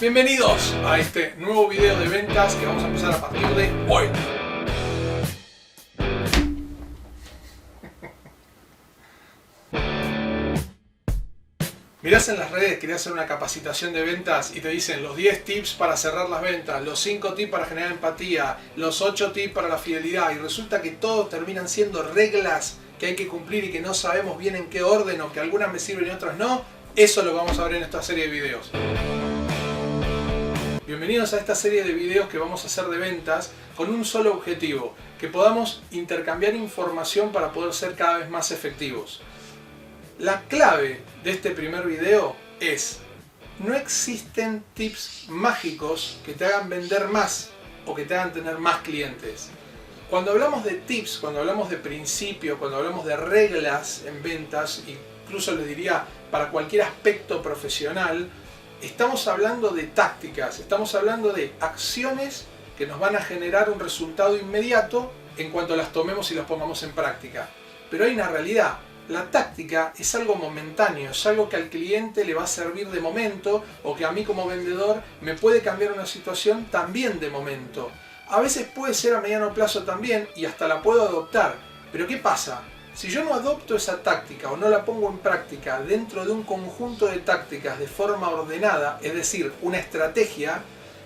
Bienvenidos a este nuevo video de ventas que vamos a empezar a partir de hoy. Mirás en las redes, querés hacer una capacitación de ventas y te dicen los 10 tips para cerrar las ventas, los 5 tips para generar empatía, los 8 tips para la fidelidad, y resulta que todos terminan siendo reglas que hay que cumplir y que no sabemos bien en qué orden, o que algunas me sirven y otras no. Eso lo vamos a ver en esta serie de videos. Bienvenidos a esta serie de videos que vamos a hacer de ventas con un solo objetivo: que podamos intercambiar información para poder ser cada vez más efectivos. La clave de este primer video es: no existen tips mágicos que te hagan vender más o que te hagan tener más clientes. Cuando hablamos de tips, cuando hablamos de principios, cuando hablamos de reglas en ventas, incluso les diría para cualquier aspecto profesional, estamos hablando de tácticas, estamos hablando de acciones que nos van a generar un resultado inmediato en cuanto las tomemos y las pongamos en práctica. Pero hay una realidad: la táctica es algo momentáneo, es algo que al cliente le va a servir de momento, o que a mí como vendedor me puede cambiar una situación también de momento. A veces puede ser a mediano plazo también y hasta la puedo adoptar. Pero ¿qué pasa? Si yo no adopto esa táctica o no la pongo en práctica dentro de un conjunto de tácticas de forma ordenada, es decir, una estrategia,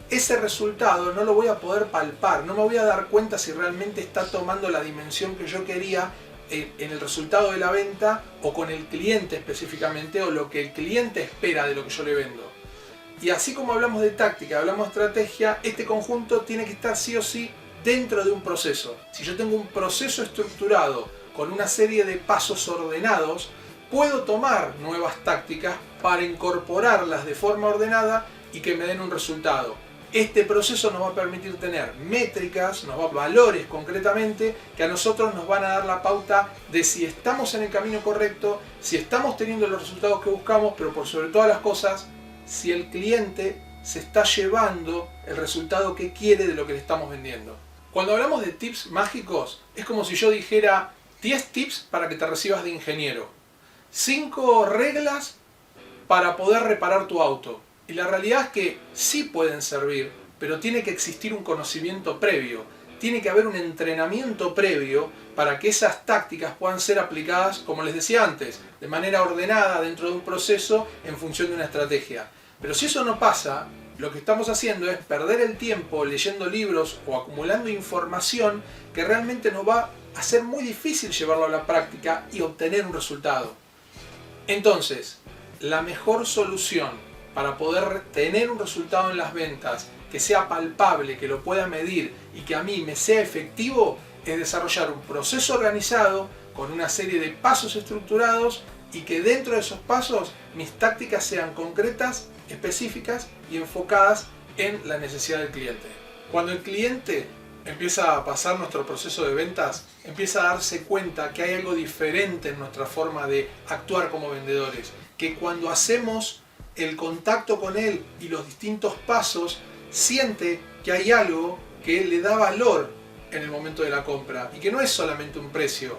ese resultado no lo voy a poder palpar, no me voy a dar cuenta si realmente está tomando la dimensión que yo quería en el resultado de la venta, o con el cliente específicamente, o lo que el cliente espera de lo que yo le vendo. Y así como hablamos de táctica, hablamos de estrategia, este conjunto tiene que estar sí o sí dentro de un proceso. Si yo tengo un proceso estructurado con una serie de pasos ordenados, puedo tomar nuevas tácticas para incorporarlas de forma ordenada y que me den un resultado. Este proceso nos va a permitir tener métricas, valores concretamente, que a nosotros nos van a dar la pauta de si estamos en el camino correcto, si estamos teniendo los resultados que buscamos, pero por sobre todas las cosas, si el cliente se está llevando el resultado que quiere de lo que le estamos vendiendo. Cuando hablamos de tips mágicos, es como si yo dijera 10 tips para que te recibas de ingeniero, 5 reglas para poder reparar tu auto. Y la realidad es que sí pueden servir, pero tiene que existir un conocimiento previo, tiene que haber un entrenamiento previo para que esas tácticas puedan ser aplicadas, como les decía antes, de manera ordenada dentro de un proceso en función de una estrategia. Pero si eso no pasa, lo que estamos haciendo es perder el tiempo leyendo libros o acumulando información que realmente nos va a hacer muy difícil llevarlo a la práctica y obtener un resultado. Entonces, la mejor solución para poder tener un resultado en las ventas que sea palpable, que lo pueda medir y que a mí me sea efectivo, es desarrollar un proceso organizado con una serie de pasos estructurados, y que dentro de esos pasos mis tácticas sean concretas, específicas y enfocadas en la necesidad del cliente. Cuando el cliente empieza a pasar nuestro proceso de ventas, empieza a darse cuenta que hay algo diferente en nuestra forma de actuar como vendedores, que cuando hacemos el contacto con él y los distintos pasos, siente que hay algo que le da valor en el momento de la compra y que no es solamente un precio.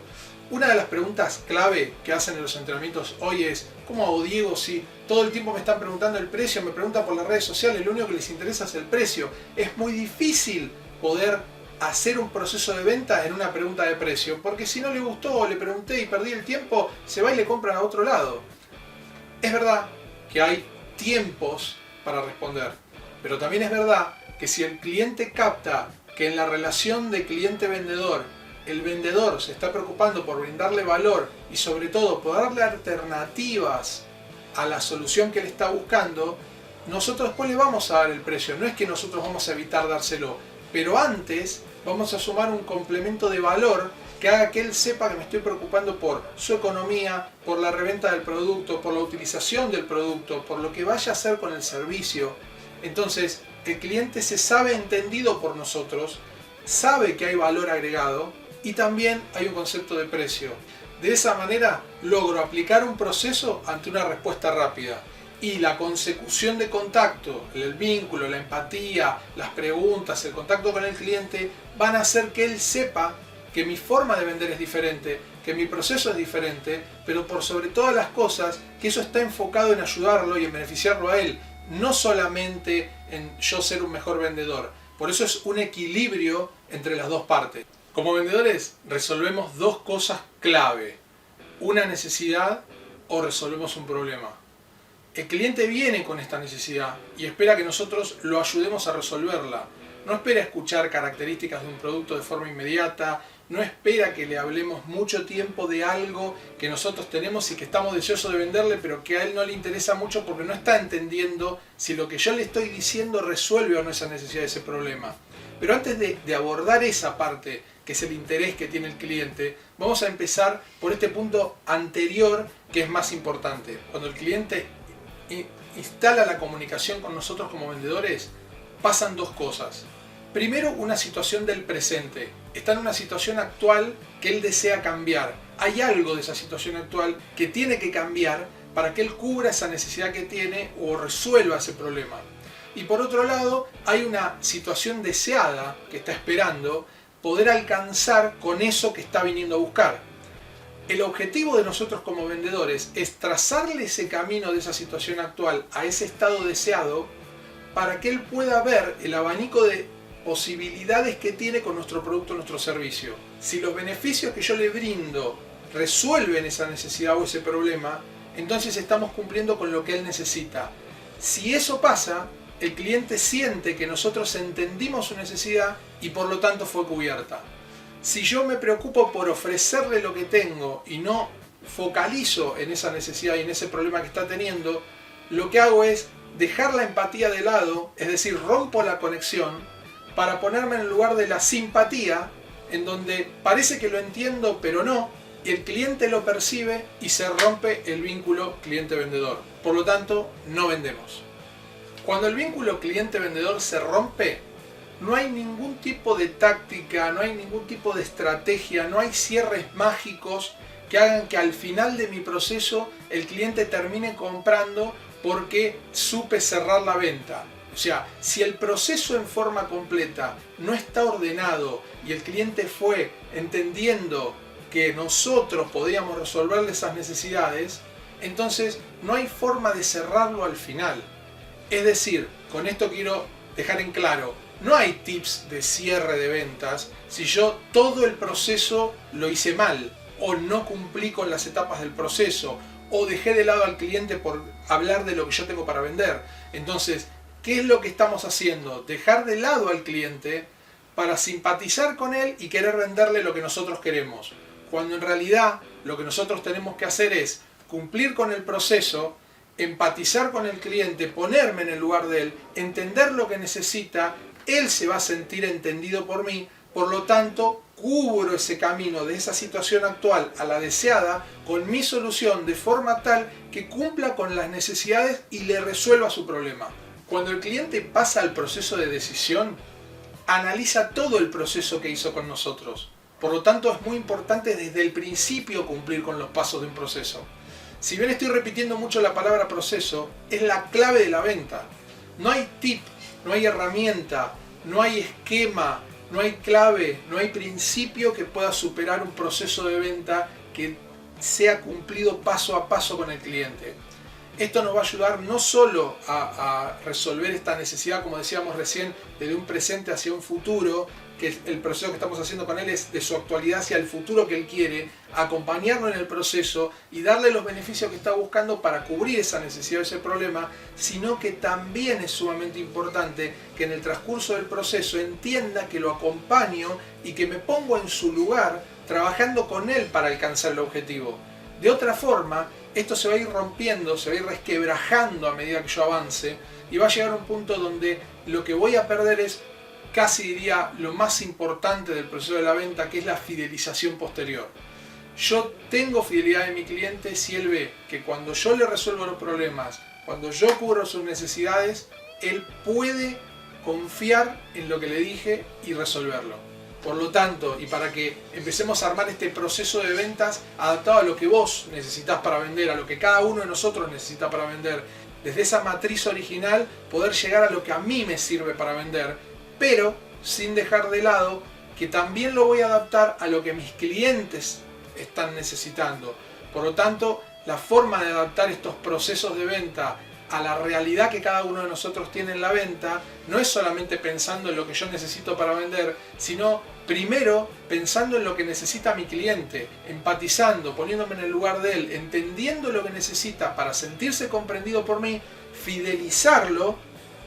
Una de las preguntas clave que hacen en los entrenamientos hoy es: ¿cómo hago, Diego, si todo el tiempo me están preguntando el precio, me preguntan por las redes sociales, lo único que les interesa es el precio? Es muy difícil poder hacer un proceso de venta en una pregunta de precio, porque si no le gustó o le pregunté y perdí el tiempo, se va y le compran a otro lado. Es verdad que hay tiempos para responder, pero también es verdad que si el cliente capta que en la relación de cliente-vendedor el vendedor se está preocupando por brindarle valor y sobre todo por darle alternativas a la solución que él está buscando, nosotros después le vamos a dar el precio. No es que nosotros vamos a evitar dárselo, pero antes vamos a sumar un complemento de valor que haga que él sepa que me estoy preocupando por su economía, por la reventa del producto, por la utilización del producto, por lo que vaya a hacer con el servicio. Entonces, el cliente se sabe entendido por nosotros, sabe que hay valor agregado y también hay un concepto de precio. De esa manera logro aplicar un proceso ante una respuesta rápida. Y la consecución de contacto, el vínculo, la empatía, las preguntas, el contacto con el cliente van a hacer que él sepa que mi forma de vender es diferente, que mi proceso es diferente, pero por sobre todas las cosas, que eso está enfocado en ayudarlo y en beneficiarlo a él, no solamente en yo ser un mejor vendedor. Por eso es un equilibrio entre las dos partes. Como vendedores resolvemos dos cosas clave: una necesidad o resolvemos un problema. El cliente viene con esta necesidad y espera que nosotros lo ayudemos a resolverla. No espera escuchar características de un producto de forma inmediata, no espera que le hablemos mucho tiempo de algo que nosotros tenemos y que estamos deseosos de venderle, pero que a él no le interesa mucho porque no está entendiendo si lo que yo le estoy diciendo resuelve o no esa necesidad, ese problema. Pero antes de abordar esa parte, que es el interés que tiene el cliente, vamos a empezar por este punto anterior, que es más importante. Cuando el cliente instala la comunicación con nosotros como vendedores, pasan dos cosas. Primero, una situación del presente. Está en una situación actual que él desea cambiar. Hay algo de esa situación actual que tiene que cambiar para que él cubra esa necesidad que tiene o resuelva ese problema. Y por otro lado, hay una situación deseada que está esperando poder alcanzar con eso que está viniendo a buscar. El objetivo de nosotros como vendedores es trazarle ese camino de esa situación actual a ese estado deseado para que él pueda ver el abanico de posibilidades que tiene con nuestro producto o nuestro servicio. Si los beneficios que yo le brindo resuelven esa necesidad o ese problema, entonces estamos cumpliendo con lo que él necesita. Si eso pasa, el cliente siente que nosotros entendimos su necesidad y por lo tanto fue cubierta. Si yo me preocupo por ofrecerle lo que tengo y no focalizo en esa necesidad y en ese problema que está teniendo, lo que hago es dejar la empatía de lado, es decir, rompo la conexión para ponerme en el lugar de la simpatía, en donde parece que lo entiendo pero no, y el cliente lo percibe y se rompe el vínculo cliente-vendedor. Por lo tanto, no vendemos. Cuando el vínculo cliente-vendedor se rompe, no hay ningún tipo de táctica, no hay ningún tipo de estrategia, no hay cierres mágicos que hagan que al final de mi proceso el cliente termine comprando porque supe cerrar la venta. O sea, si el proceso en forma completa no está ordenado y el cliente fue entendiendo que nosotros podíamos resolverle esas necesidades, entonces no hay forma de cerrarlo al final. Es decir, con esto quiero dejar en claro, no hay tips de cierre de ventas si yo todo el proceso lo hice mal, o no cumplí con las etapas del proceso, o dejé de lado al cliente por hablar de lo que yo tengo para vender. Entonces, ¿qué es lo que estamos haciendo? Dejar de lado al cliente para simpatizar con él y querer venderle lo que nosotros queremos. Cuando en realidad lo que nosotros tenemos que hacer es cumplir con el proceso, empatizar con el cliente, ponerme en el lugar de él, entender lo que necesita, él se va a sentir entendido por mí, por lo tanto cubro ese camino de esa situación actual a la deseada con mi solución de forma tal que cumpla con las necesidades y le resuelva su problema. Cuando el cliente pasa al proceso de decisión, analiza todo el proceso que hizo con nosotros. Por lo tanto, es muy importante desde el principio cumplir con los pasos de un proceso. Si bien estoy repitiendo mucho la palabra proceso, es la clave de la venta. No hay tip, no hay herramienta, no hay esquema, no hay clave, no hay principio que pueda superar un proceso de venta que sea cumplido paso a paso con el cliente. Esto nos va a ayudar no solo a resolver esta necesidad, como decíamos recién, de un presente hacia un futuro, que el proceso que estamos haciendo con él es de su actualidad hacia el futuro que él quiere, acompañarlo en el proceso y darle los beneficios que está buscando para cubrir esa necesidad o ese problema, sino que también es sumamente importante que en el transcurso del proceso entienda que lo acompaño y que me pongo en su lugar trabajando con él para alcanzar el objetivo. De otra forma, esto se va a ir rompiendo, se va a ir resquebrajando a medida que yo avance y va a llegar a un punto donde lo que voy a perder es, casi diría, lo más importante del proceso de la venta, que es la fidelización posterior. Yo tengo fidelidad en mi cliente si él ve que cuando yo le resuelvo los problemas, cuando yo cubro sus necesidades, él puede confiar en lo que le dije y resolverlo. Por lo tanto, y para que empecemos a armar este proceso de ventas adaptado a lo que vos necesitas para vender, a lo que cada uno de nosotros necesita para vender, desde esa matriz original poder llegar a lo que a mí me sirve para vender, pero sin dejar de lado que también lo voy a adaptar a lo que mis clientes están necesitando. Por lo tanto, la forma de adaptar estos procesos de venta a la realidad que cada uno de nosotros tiene en la venta, no es solamente pensando en lo que yo necesito para vender, sino primero pensando en lo que necesita mi cliente, empatizando, poniéndome en el lugar de él, entendiendo lo que necesita para sentirse comprendido por mí, fidelizarlo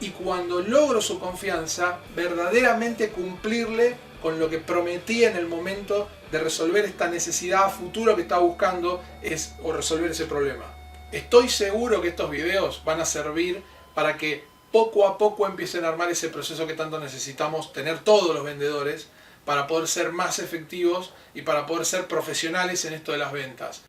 y cuando logro su confianza, verdaderamente cumplirle con lo que prometí en el momento de resolver esta necesidad a futuro que está buscando o resolver ese problema. Estoy seguro que estos videos van a servir para que poco a poco empiecen a armar ese proceso que tanto necesitamos tener todos los vendedores para poder ser más efectivos y para poder ser profesionales en esto de las ventas.